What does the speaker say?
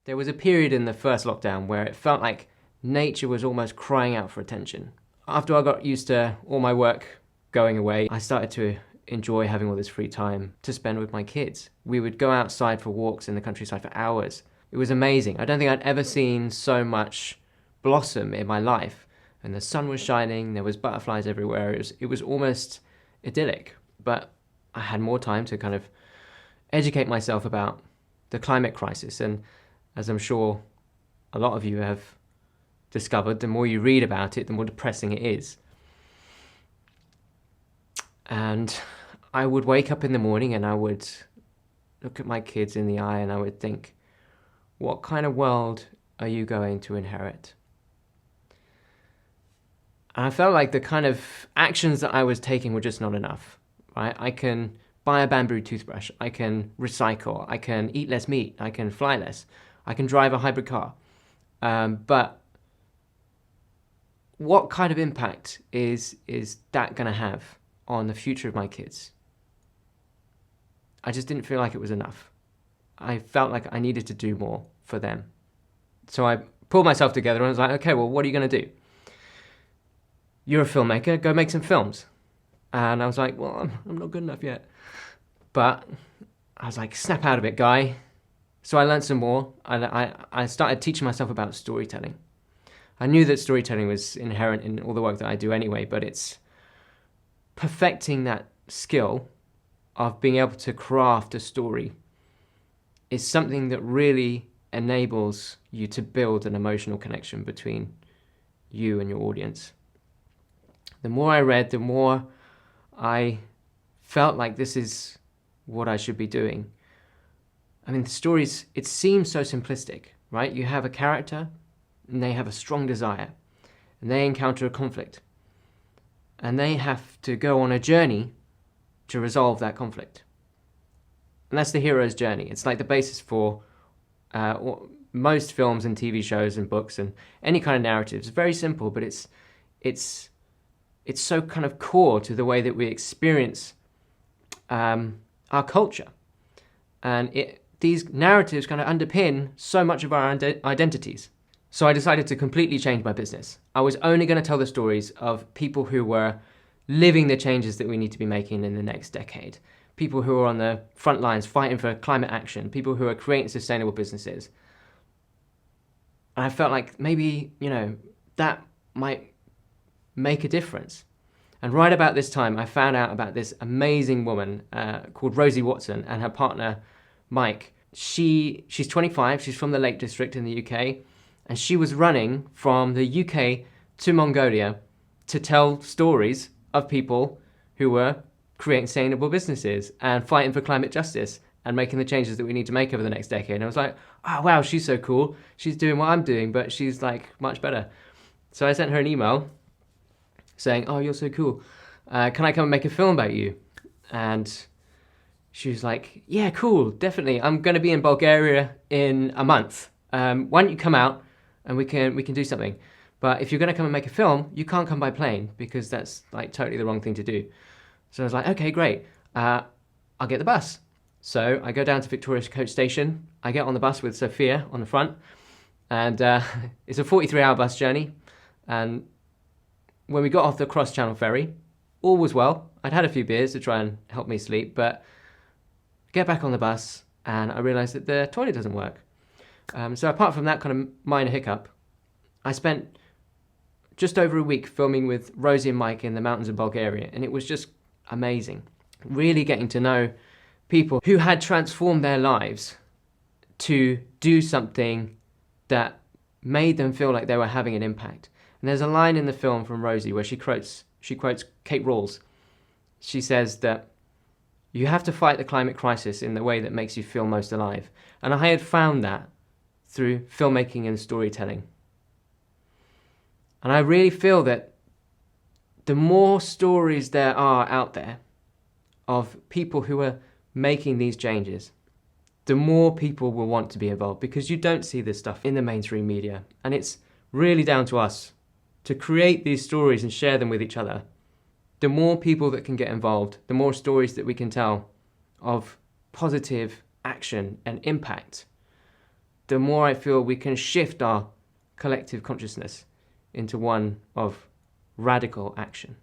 There was a period in the first lockdown where it felt like nature was almost crying out for attention. After I got used to all my work going away, I started to enjoy having all this free time to spend with my kids. We would go outside for walks in the countryside for hours. It was amazing. I don't think I'd ever seen so much blossom in my life. And the sun was shining, there was butterflies everywhere. It was almost idyllic. But I had more time to kind of educate myself about the climate crisis. And as I'm sure a lot of you have discovered, the more you read about it, the more depressing it is. And I would wake up in the morning and I would look at my kids in the eye and I would think, what kind of world are you going to inherit? And I felt like the kind of actions that I was taking were just not enough, right? I can buy a bamboo toothbrush, I can recycle, I can eat less meat, I can fly less, I can drive a hybrid car. But what kind of impact is that going to have on the future of my kids? I just didn't feel like it was enough. I felt like I needed to do more for them. So I pulled myself together and I was like, okay, well, what are you going to do? You're a filmmaker, go make some films. And I was like, well, I'm not good enough yet. But I was like, snap out of it, guy. So I learned some more. I started teaching myself about storytelling. I knew that storytelling was inherent in all the work that I do anyway, but it's perfecting that skill of being able to craft a story is something that really enables you to build an emotional connection between you and your audience. The more I read, the more I felt like this is what I should be doing. I mean, the stories, it seems so simplistic, right? You have a character and they have a strong desire and they encounter a conflict and they have to go on a journey to resolve that conflict. And that's the hero's journey. It's like the basis for most films and TV shows and books and any kind of narrative. It's very simple, but it's so kind of core to the way that we experience our culture. And these narratives kind of underpin so much of our identities. So I decided to completely change my business. I was only going to tell the stories of people who were living the changes that we need to be making in the next decade. People who are on the front lines fighting for climate action. People who are creating sustainable businesses. And I felt like maybe, that might make a difference. And right about this time, I found out about this amazing woman called Rosie Watson and her partner, Mike. She's 25, she's from the Lake District in the UK, and she was running from the UK to Mongolia to tell stories of people who were creating sustainable businesses and fighting for climate justice and making the changes that we need to make over the next decade. And I was like, oh, wow, she's so cool. She's doing what I'm doing, but she's like much better. So I sent her an email saying, oh, you're so cool. Can I come and make a film about you? And she was like, yeah, cool, definitely. I'm going to be in Bulgaria in a month. Why don't you come out and we can do something? But if you're going to come and make a film, you can't come by plane because that's like totally the wrong thing to do. So I was like, okay, great. I'll get the bus. So I go down to Victoria's Coach Station. I get on the bus with Sophia on the front. And it's a 43-hour bus journey. And when we got off the cross-channel ferry, all was well. I'd had a few beers to try and help me sleep, but get back on the bus and I realised that the toilet doesn't work. So apart from that kind of minor hiccup, I spent just over a week filming with Rosie and Mike in the mountains of Bulgaria, and it was just amazing. Really getting to know people who had transformed their lives to do something that made them feel like they were having an impact. And there's a line in the film from Rosie where she quotes Kate Rawls. She says that you have to fight the climate crisis in the way that makes you feel most alive. And I had found that through filmmaking and storytelling. And I really feel that the more stories there are out there of people who are making these changes, the more people will want to be involved, because you don't see this stuff in the mainstream media. And it's really down to us to create these stories and share them with each other. The more people that can get involved, the more stories that we can tell of positive action and impact, the more I feel we can shift our collective consciousness into one of radical action.